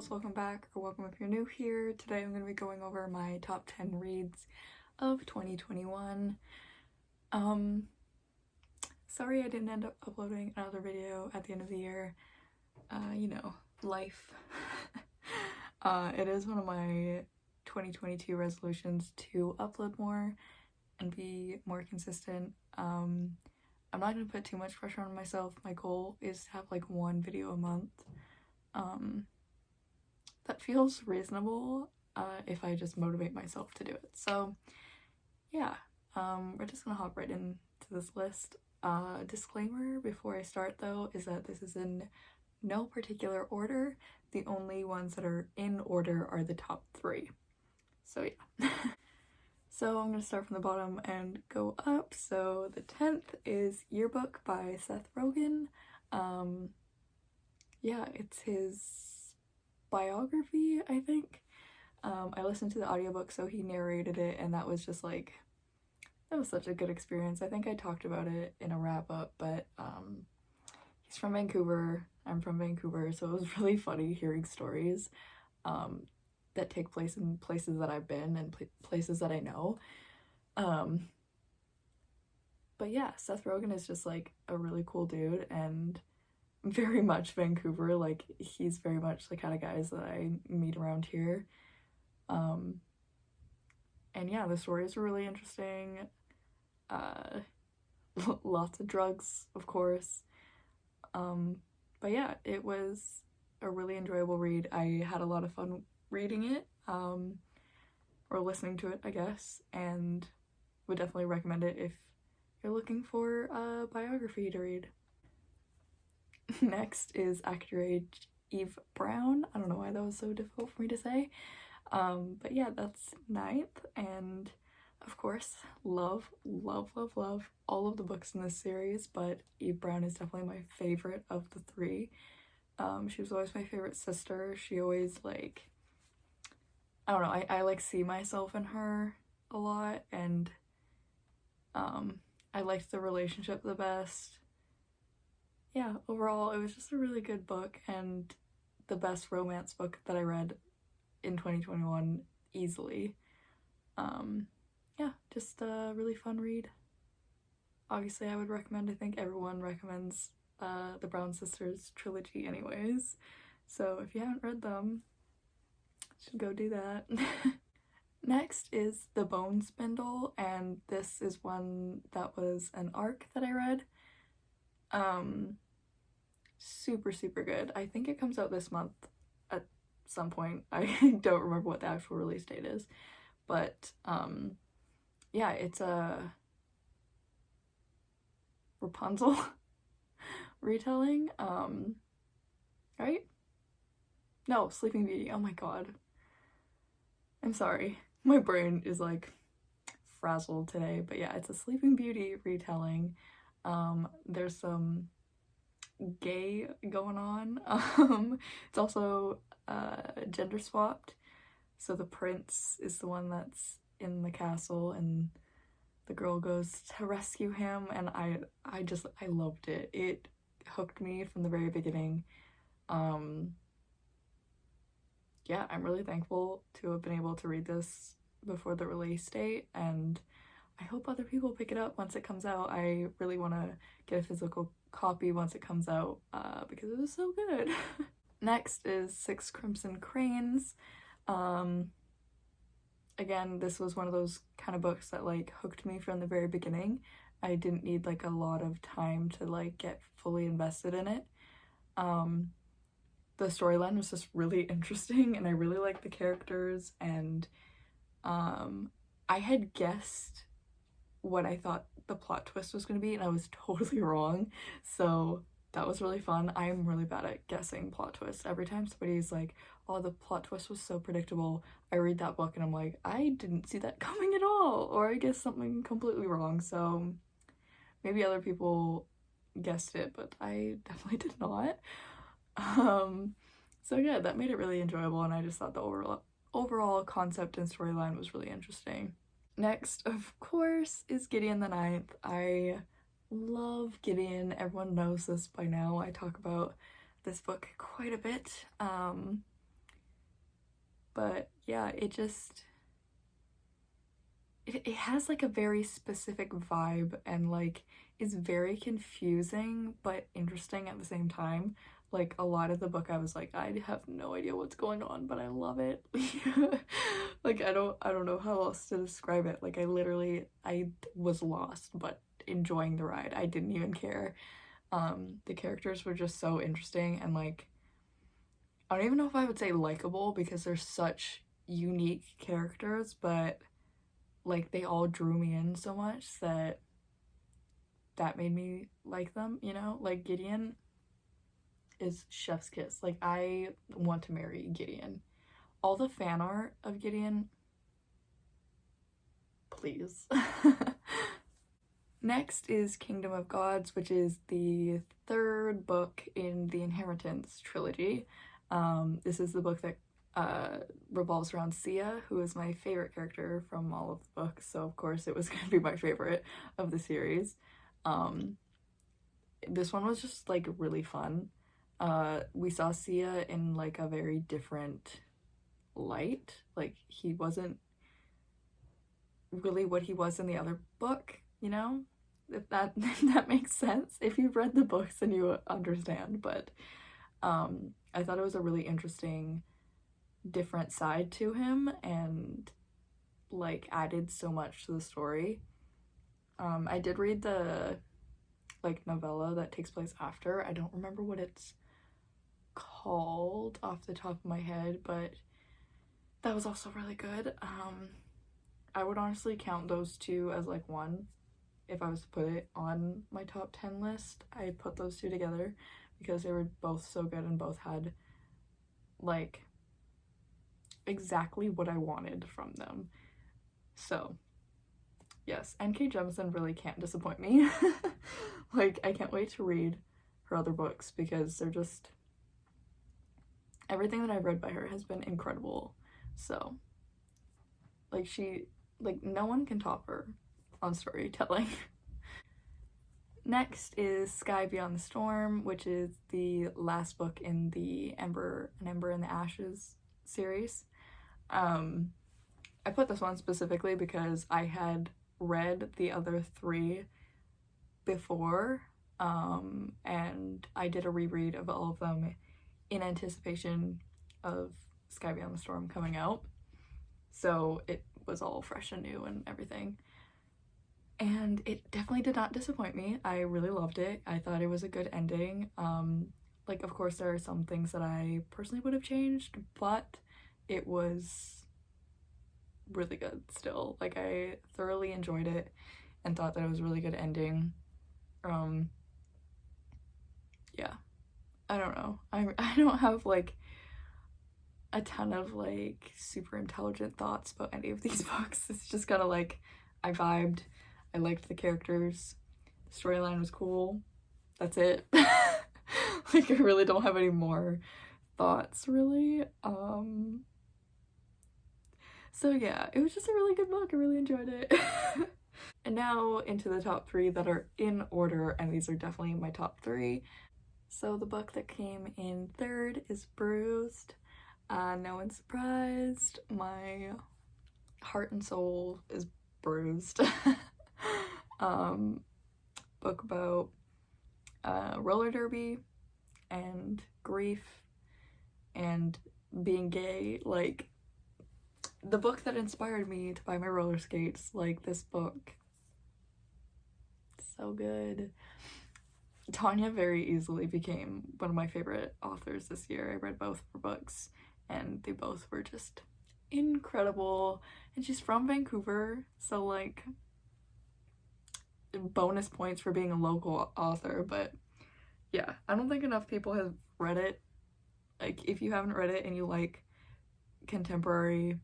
girls, welcome back, or welcome if you're new here. Today I'm going to be going over my top 10 reads of 2021. Sorry I didn't end up uploading another video at the end of the year. You know, life. It is one of my 2022 resolutions to upload more and be more consistent. I'm not going to put too much pressure on myself. My goal is to have like one video a month. That feels reasonable if I just motivate myself to do it. So yeah, we're just gonna hop right into this list. Disclaimer before I start though is that this is in no particular order. The only ones that are in order are the top 3. So yeah. So I'm gonna start from the bottom and go up. So the 10th is Yearbook by Seth Rogen. Yeah, it's his biography, I think. I listened to the audiobook, so he narrated it, and that was just like, that was such a good experience. I think I talked about it in a wrap-up, but he's from Vancouver, I'm from Vancouver, so it was really funny hearing stories that take place in places that I've been and places that I know. But yeah, Seth Rogen is just like a really cool dude, and very much Vancouver. Like, he's very much the kind of guys that I meet around here. And yeah, the stories were really interesting. Lots of drugs, of course. But yeah, it was a really enjoyable read. I had a lot of fun reading it, or listening to it, I guess, and would definitely recommend it if you're looking for a biography to read. Next is Act Your Age Eve Brown. I don't know why that was so difficult for me to say. But yeah, that's 9th, and of course, love all of the books in this series, but Eve Brown is definitely my favorite of the 3. She was always my favorite sister. She always, like, I don't know, I like see myself in her a lot, and I liked the relationship the best. Yeah, overall, it was just a really good book and the best romance book that I read in 2021, easily. Yeah, just a really fun read. Obviously, I would recommend, I think everyone recommends the Brown Sisters trilogy anyways, so if you haven't read them, you should go do that. Next is The Bone Spindle, and this is one that was an arc that I read. Super good. I think it comes out this month at some point. I don't remember what the actual release date is, but yeah, it's a Rapunzel retelling, right? No, Sleeping Beauty. Oh my god, I'm sorry, my brain is like frazzled today, but yeah, it's a Sleeping Beauty retelling. There's some gay going on. It's also gender swapped, so the prince is the one that's in the castle and the girl goes to rescue him, and I loved it. It hooked me from the very beginning. Yeah, I'm really thankful to have been able to read this before the release date, and I hope other people pick it up once it comes out. I really want to get a physical copy once it comes out, because it was so good. Next is 6 Crimson Cranes. Again, this was one of those kind of books that like hooked me from the very beginning. I didn't need like a lot of time to like get fully invested in it. The storyline was just really interesting, and I really liked the characters, and I had guessed what I thought the plot twist was going to be, and I was totally wrong, so that was really fun. I'm really bad at guessing plot twists. Every time somebody's like, oh, the plot twist was so predictable, I read that book and I'm like, I didn't see that coming at all, or I guessed something completely wrong. So maybe other people guessed it, but I definitely did not. So yeah, that made it really enjoyable, and I just thought the overall concept and storyline was really interesting. Next, of course, is Gideon the Ninth. I love Gideon. Everyone knows this by now. I talk about this book quite a bit. But yeah, it just, it has like a very specific vibe, and like is very confusing but interesting at the same time. Like a lot of the book I was like, I have no idea what's going on, but I love it. Like I don't know how else to describe it. Like I was lost but enjoying the ride. I didn't even care. The characters were just so interesting, and like I don't even know if I would say likable because they're such unique characters, but like they all drew me in so much that made me like them, you know? Like Gideon is chef's kiss. Like I want to marry Gideon. All the fan art of Gideon, please. Next is Kingdom of Gods, which is the third book in the Inheritance trilogy. This is the book that revolves around Sia, who is my favorite character from all of the books, so of course it was going to be my favorite of the series. This one was just like really fun. We saw Sia in like a very different light. Like he wasn't really what he was in the other book, you know? If that if that makes sense. If you've read the books then you understand, but I thought it was a really interesting different side to him, and like added so much to the story. I did read the like novella that takes place after. I don't remember what it's called off the top of my head, but that was also really good. I would honestly count those two as like one. If I was to put it on my top 10 list, I put those two together because they were both so good and both had like exactly what I wanted from them. So yes, N.K. Jemisin really can't disappoint me. Like I can't wait to read her other books because they're just, everything that I've read by her has been incredible. So like no one can top her on storytelling. Next is Sky Beyond the Storm, which is the last book in the An Ember in the Ashes series. I put this one specifically because I had read the other three before, and I did a reread of all of them in anticipation of Sky Beyond the Storm coming out. So it was all fresh and new and everything. And it definitely did not disappoint me. I really loved it. I thought it was a good ending. Like, of course, there are some things that I personally would have changed, but it was really good still. Like, I thoroughly enjoyed it and thought that it was a really good ending. Yeah. I don't know. I don't have, like, a ton of, like, super intelligent thoughts about any of these books. It's just kind of, like, I vibed. I liked the characters. The storyline was cool. That's it. Like, I really don't have any more thoughts, really. So yeah, it was just a really good book. I really enjoyed it. And now into the top 3 that are in order, and these are definitely my top 3. So the book that came in 3rd is Bruised. No one's surprised. My heart and soul is bruised. Book about roller derby and grief and being gay. Like, the book that inspired me to buy my roller skates. Like, this book, so good. Tanya very easily became one of my favorite authors this year. I read both of her books and they both were just incredible, and she's from Vancouver, so like bonus points for being a local author. But yeah, I don't think enough people have read it. Like, if you haven't read it and you like contemporary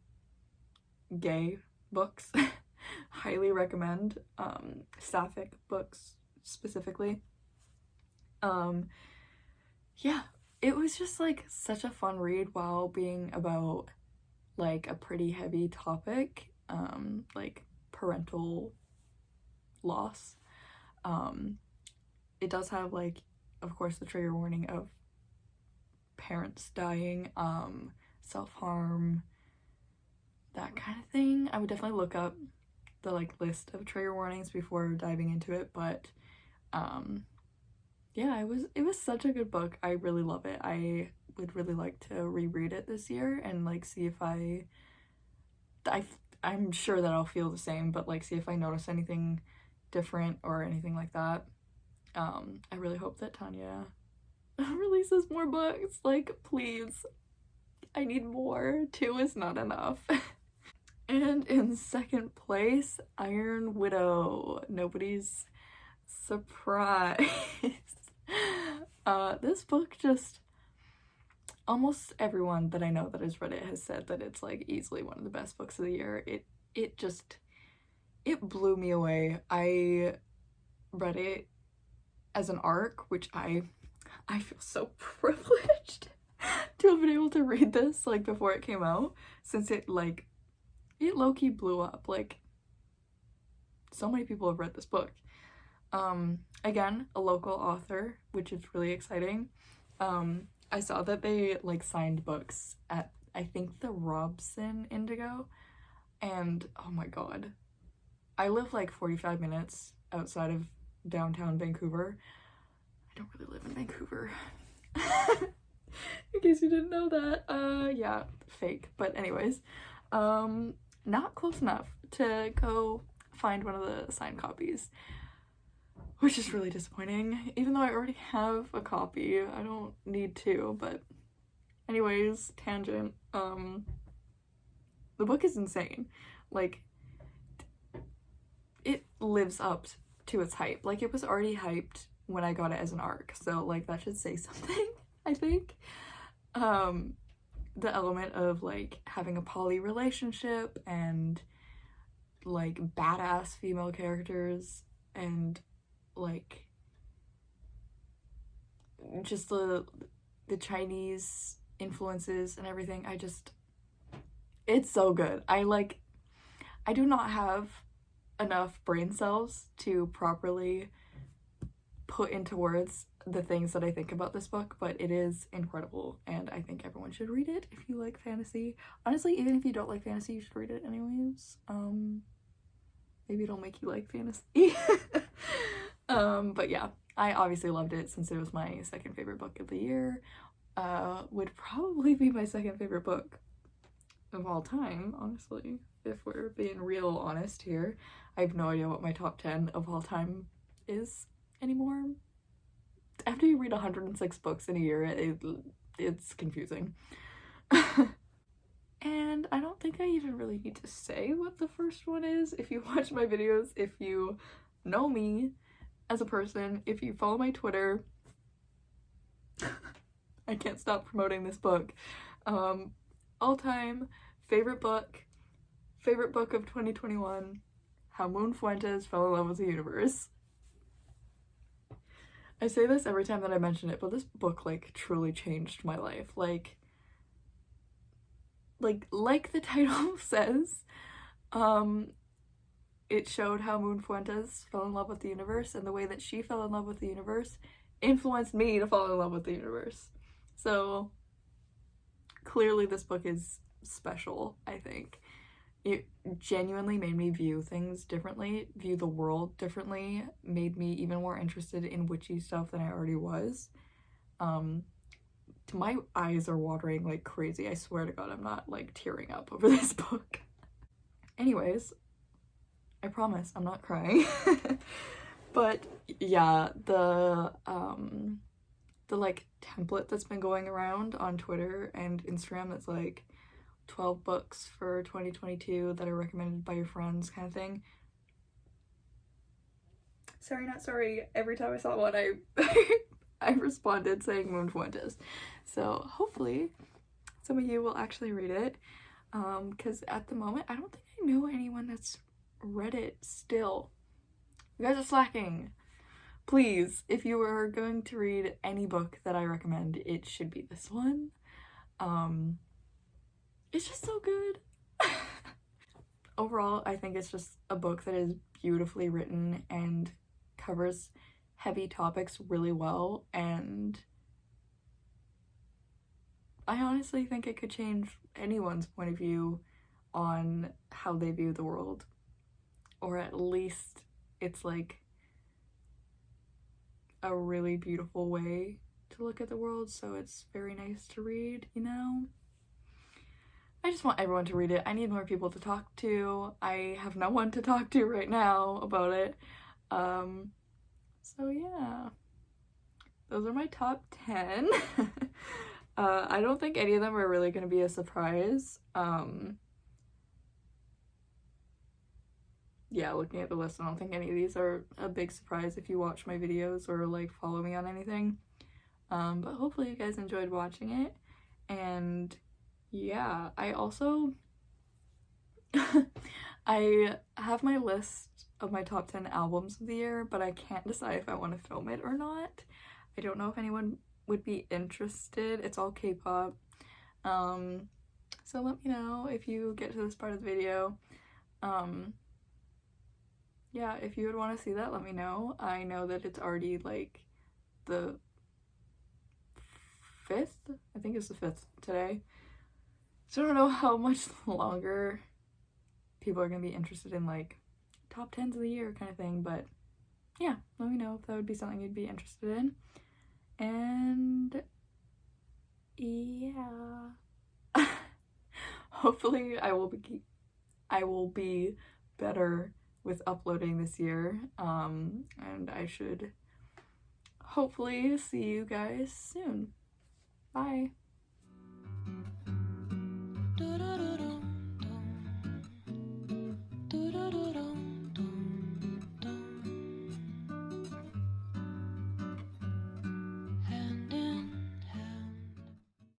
gay books, highly recommend. Sapphic books specifically. Yeah, it was just like such a fun read while being about like a pretty heavy topic, like parental loss. It does have, like, of course, the trigger warning of parents dying, self-harm, that kind of thing. I would definitely look up the like list of trigger warnings before diving into it, but yeah, it was such a good book. I really love it. I would really like to reread it this year and like see if I'm sure that I'll feel the same, but like see if I notice anything different or anything like that. I really hope that Tanya releases more books. Like, please, I need more. 2 is not enough. And in second place, Iron Widow. Nobody's surprised. This book just, almost everyone that I know that has read it has said that it's like easily one of the best books of the year. It blew me away. I read it as an arc, which I feel so privileged to have been able to read this like before it came out, since it low-key blew up. Like, so many people have read this book. Again, a local author, which is really exciting. I saw that they like signed books at, I think, the Robson Indigo, and oh my god, I live like 45 minutes outside of downtown Vancouver. I don't really live in Vancouver. In case you didn't know that. Yeah, fake. But anyways, not close enough to go find one of the signed copies, which is really disappointing, even though I already have a copy. I don't need to, but anyways, tangent. The book is insane. Like, it lives up to its hype. Like, it was already hyped when I got it as an arc, so like that should say something, I think. The element of like having a poly relationship and like badass female characters and like just the Chinese influences and everything. It's so good. I do not have enough brain cells to properly put into words the things that I think about this book, but it is incredible, and I think everyone should read it if you like fantasy. Honestly, even if you don't like fantasy, you should read it anyways. Maybe it'll make you like fantasy. But yeah, I obviously loved it since it was my second favorite book of the year. Would probably be my second favorite book of all time, honestly, if we're being real honest here. I have no idea what my top 10 of all time is anymore. After you read 106 books in a year, it's confusing. And I don't think I even really need to say what the first one is. If you watch my videos, if you know me as a person, if you follow my Twitter, I can't stop promoting this book. All-time favorite book of 2021, How Moon Fuentes Fell in Love with the Universe. I say this every time that I mention it, but this book like truly changed my life. Like the title says, it showed how Moon Fuentes fell in love with the universe, and the way that she fell in love with the universe influenced me to fall in love with the universe. So clearly this book is special, I think. It genuinely made me view things differently, view the world differently, made me even more interested in witchy stuff than I already was. My eyes are watering like crazy. I swear to God, I'm not like tearing up over this book. Anyways, I promise I'm not crying. But yeah, the like template that's been going around on Twitter and Instagram that's like 12 books for 2022 that are recommended by your friends kind of thing. Sorry, not sorry. Every time I saw one, I responded saying Moon Fuentes. So hopefully some of you will actually read it. Because at the moment, I don't think I know anyone that's read it still. You guys are slacking. Please, if you are going to read any book that I recommend, it should be this one. It's just so good. Overall, I think it's just a book that is beautifully written and covers heavy topics really well, and I honestly think it could change anyone's point of view on how they view the world, or at least it's like a really beautiful way to look at the world, so it's very nice to read, you know? I just want everyone to read it. I need more people to talk to. I have no one to talk to right now about it. So yeah. Those are my top 10. I don't think any of them are really going to be a surprise. Yeah, looking at the list, I don't think any of these are a big surprise if you watch my videos or like follow me on anything. But hopefully you guys enjoyed watching it. And yeah, I also I have my list of my top 10 albums of the year, but I can't decide if I want to film it or not. I don't know if anyone would be interested. It's all K-pop. So let me know if you get to this part of the video. Yeah, if you would want to see that, let me know. I know that it's already like the 5th? I think it's the 5th today. So I don't know how much longer people are going to be interested in like top 10s of the year kind of thing, but yeah, let me know if that would be something you'd be interested in. And yeah, hopefully I will be better with uploading this year, and I should hopefully see you guys soon. Bye.